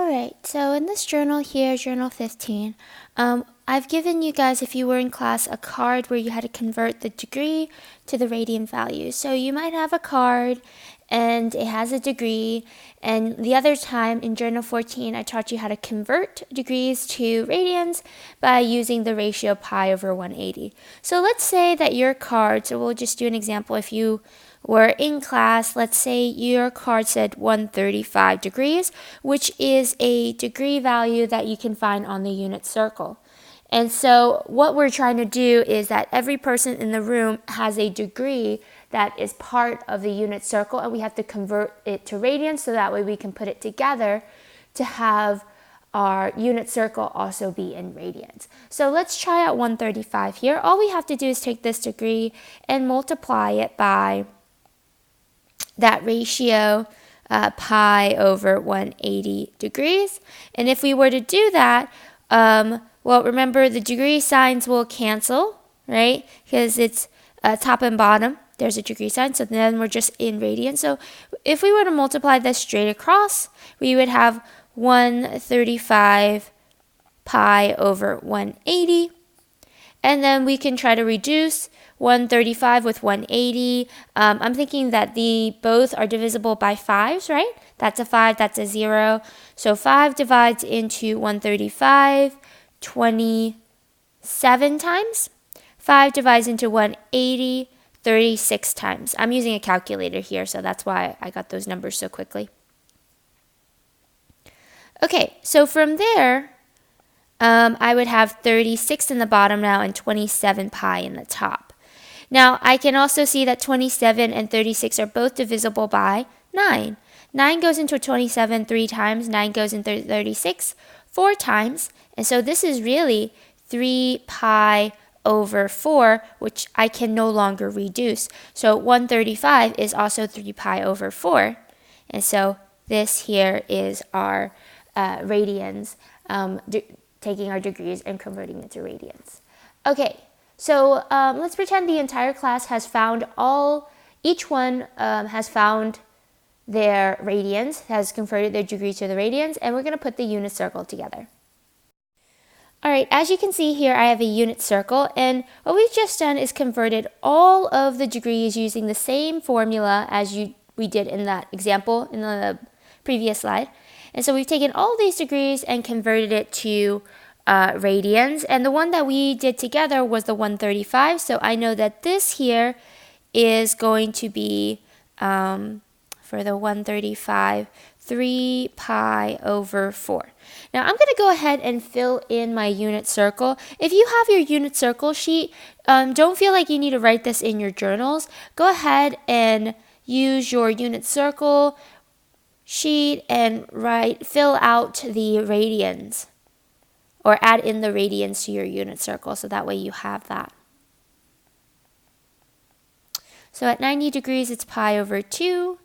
Alright, so in this journal here, journal 15, I've given you guys, if you were in class, a card where you had to convert the degree to the radian value. So you might have a card and it has a degree, and the other time in journal 14 I taught you how to convert degrees to radians by using the ratio pi over 180. So let's say that your card, so we'll just do an example. If you were in class, let's say your card said 135 degrees, which is a degree value that you can find on the unit circle. And so what we're trying to do is that every person in the room has a degree that is part of the unit circle, and we have to convert it to radians so that way we can put it together to have our unit circle also be in radians. So let's try out 135 here. All we have to do is take this degree and multiply it by that ratio pi over 180 degrees. And if we were to do that, well, remember the degree signs will cancel, right? Because it's top and bottom. There's a degree sign, so then we're just in radians. So if we were to multiply this straight across, we would have 135 pi over 180. And then we can try to reduce 135 with 180. I'm thinking that both are divisible by 5s, right? That's a 5, that's a 0. So 5 divides into 135 27 times. 5 divides into 180 36 times. I'm using a calculator here, so that's why I got those numbers so quickly. Okay, so from there, I would have 36 in the bottom now and 27 pi in the top. Now, I can also see that 27 and 36 are both divisible by 9. 9 goes into 27 3 times, 9 goes into 36 4 times, and so this is really 3 pi over 4, which I can no longer reduce. So 135 is also 3 pi over 4, and so this here is our radians, taking our degrees and converting it to radians. Okay, so let's pretend the entire class has found each one has found their radians, has converted their degree to the radians, and we're going to put the unit circle together. Alright, as you can see here, I have a unit circle, and what we've just done is converted all of the degrees using the same formula as we did in that example in the previous slide. And so we've taken all these degrees and converted it to radians, and the one that we did together was the 135, so I know that this here is going to be, for the 135, 3 pi over 4. Now I'm going to go ahead and fill in my unit circle. If you have your unit circle sheet, don't feel like you need to write this in your journals. Go ahead and use your unit circle sheet and fill out the radians, or add in the radians to your unit circle, so that way you have that. So at 90 degrees it's pi over 2.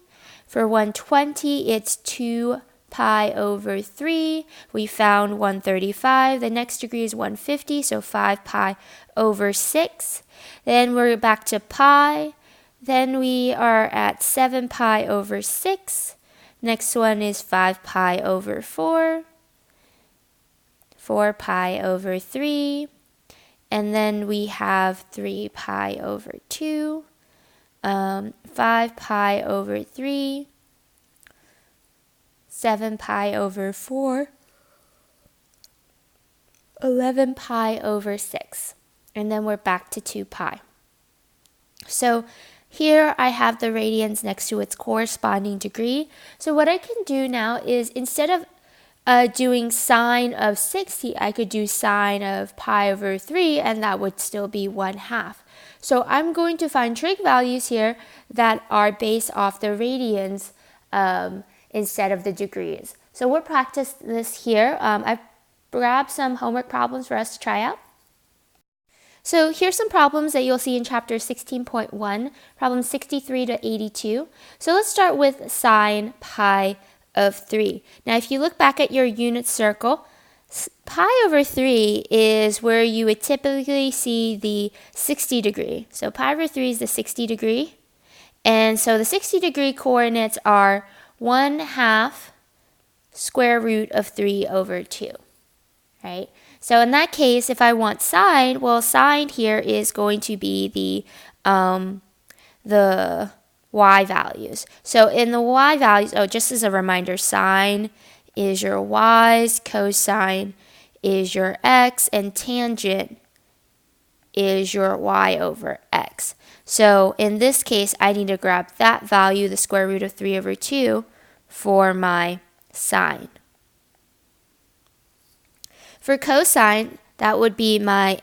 For 120 it's 2 pi over 3. We found 135. The next degree is 150, so 5 pi over 6. Then we're back to pi. Then we are at 7 pi over 6. Next one is 5 pi over 4. 4 pi over 3. And then we have 3 pi over 2. 5 pi over 3, 7 pi over 4, 11 pi over 6, and then we're back to 2 pi. So here I have the radians next to its corresponding degree. So what I can do now is, instead of doing sine of 60, I could do sine of pi over 3, and that would still be 1/2. So I'm going to find trig values here that are based off the radians instead of the degrees. So we'll practice this here. I've grabbed some homework problems for us to try out. So here's some problems that you'll see in chapter 16.1, problems 63 to 82. So let's start with sine pi of 3. Now if you look back at your unit circle, pi over 3 is where you would typically see the 60 degree. So pi over 3 is the 60 degree. And so the 60 degree coordinates are 1/2 square root of 3 over 2, right? So in that case, if I want sine, well, sine here is going to be the y values. So in the y values, oh, just as a reminder, sine is your y's, cosine is your x, and tangent is your y over x. So in this case, I need to grab that value, the square root of 3 over 2, for my sine. For cosine, that would be my,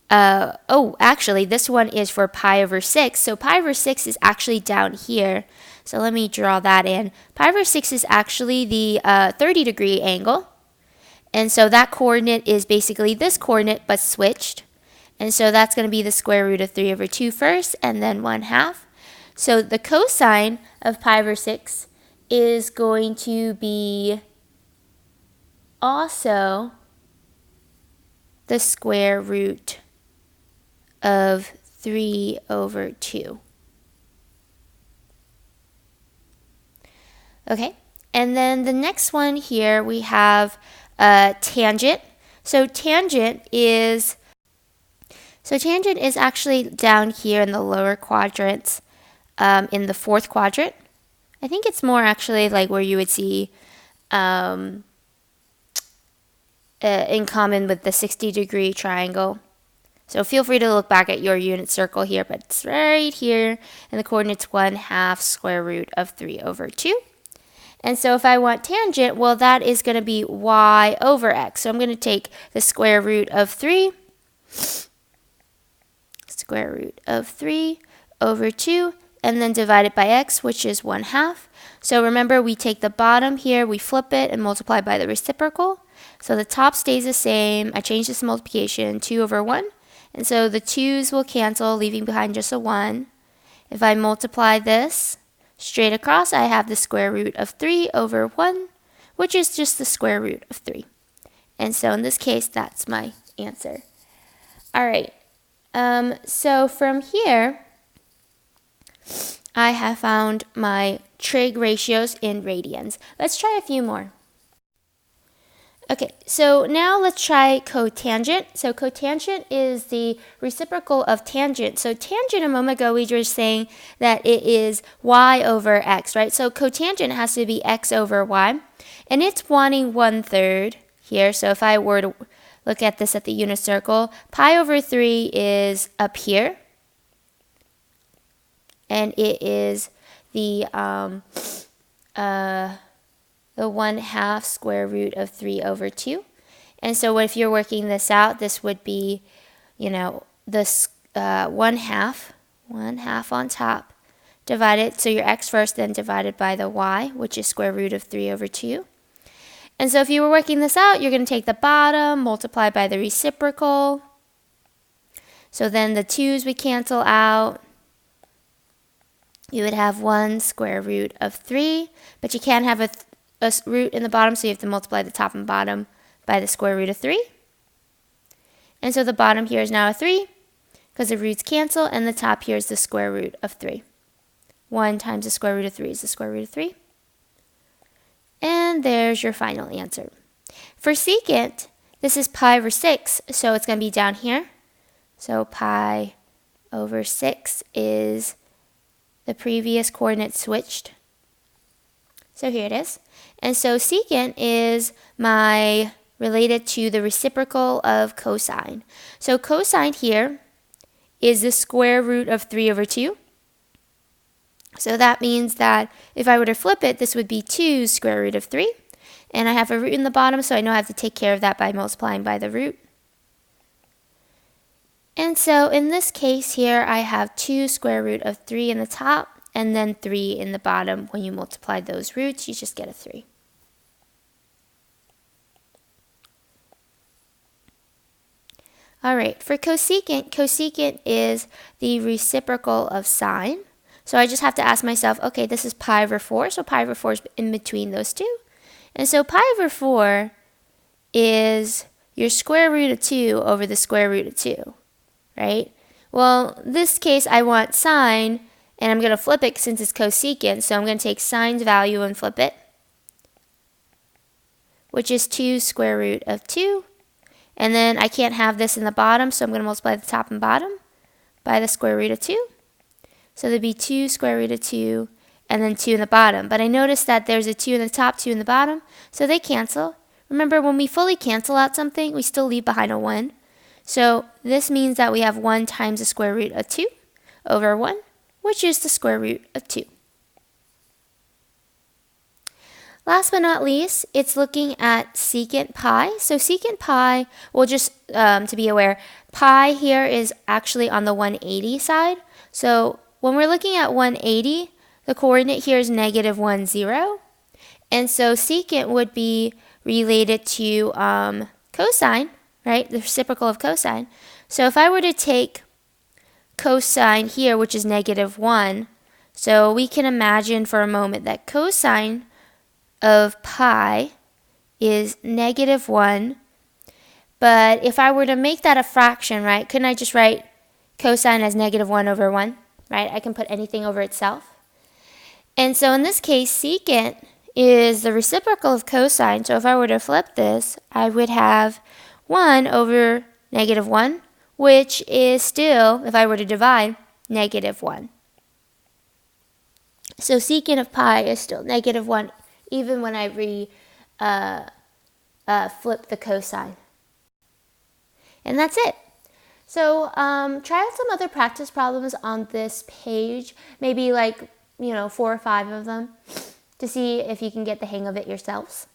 actually, this one is for pi over 6. So pi over 6 is actually down here. So let me draw that in. Pi over 6 is actually the 30-degree angle. And so that coordinate is basically this coordinate, but switched. And so that's going to be the square root of 3 over 2 first, and then 1/2. So the cosine of pi over 6 is going to be also the square root of 3 over 2. Okay, and then the next one here we have tangent. So tangent is actually down here in the lower quadrants, in the 4th quadrant. I think it's more actually like where you would see in common with the 60-degree triangle. So feel free to look back at your unit circle here, but it's right here, and the coordinate's 1/2 square root of 3 over 2. And so if I want tangent, well, that is going to be y over x. So I'm going to take the square root of 3, square root of 3 over 2, and then divide it by x, which is 1/2. So remember, we take the bottom here, we flip it, and multiply by the reciprocal. So the top stays the same. I change this multiplication, 2 over 1. And so the 2's will cancel, leaving behind just a 1. If I multiply this straight across, I have the square root of 3 over 1, which is just the square root of 3. And so in this case, that's my answer. All right. So from here, I have found my trig ratios in radians. Let's try a few more. Okay, so now let's try cotangent. So cotangent is the reciprocal of tangent. So tangent, a moment ago, we were saying that it is y over x, right? So cotangent has to be x over y. And it's wanting 1/3 here. So if I were to look at this at the unit circle, pi over 3 is up here. And it is the 1/2 square root of 3 over 2. And so if you're working this out, this would be, this 1/2 on top, divided, so your x first, then divided by the y, which is square root of 3 over 2. And so if you were working this out, you're going to take the bottom, multiply by the reciprocal. So then the 2's would cancel out. You would have 1 square root of 3, but you can't have a root in the bottom, so you have to multiply the top and bottom by the square root of 3. And so the bottom here is now a 3, because the roots cancel, and the top here is the square root of 3. 1 times the square root of 3 is the square root of 3. And there's your final answer. For secant, this is pi over 6, so it's going to be down here. So pi over 6 is the previous coordinate switched. So here it is. And so secant is related to the reciprocal of cosine. So cosine here is the square root of 3 over 2. So that means that if I were to flip it, this would be 2 square root of 3. And I have a root in the bottom, so I know I have to take care of that by multiplying by the root. And so in this case here, I have 2 square root of 3 in the top, and then 3 in the bottom. When you multiply those roots, you just get a 3. All right, for cosecant, cosecant is the reciprocal of sine. So I just have to ask myself, okay, this is pi over 4, so pi over 4 is in between those two. And so pi over 4 is your square root of 2 over the square root of 2, right? Well, in this case, I want sine, and I'm going to flip it since it's cosecant, so I'm going to take sine's value and flip it. which is 2 square root of 2. And then I can't have this in the bottom, so I'm going to multiply the top and bottom by the square root of 2. So there'd be 2 square root of 2 and then 2 in the bottom. But I noticed that there's a 2 in the top, 2 in the bottom, so they cancel. Remember, when we fully cancel out something, we still leave behind a 1. So this means that we have 1 times the square root of 2 over 1, which is the square root of 2. Last but not least, it's looking at secant pi. So secant pi, well, just to be aware, pi here is actually on the 180 side. So when we're looking at 180, the coordinate here is -1, 0. And so secant would be related to cosine, right? The reciprocal of cosine. So if I were to take cosine here, which is -1, so we can imagine for a moment that cosine of pi is -1. But if I were to make that a fraction, right, couldn't I just write cosine as -1 over 1, right? I can put anything over itself. And so in this case, secant is the reciprocal of cosine. So if I were to flip this, I would have 1 over -1, which is still, if I were to divide, -1. So secant of pi is still -1, even when I flip the cosine. And that's it. So try out some other practice problems on this page, maybe like 4 or 5 of them, to see if you can get the hang of it yourselves.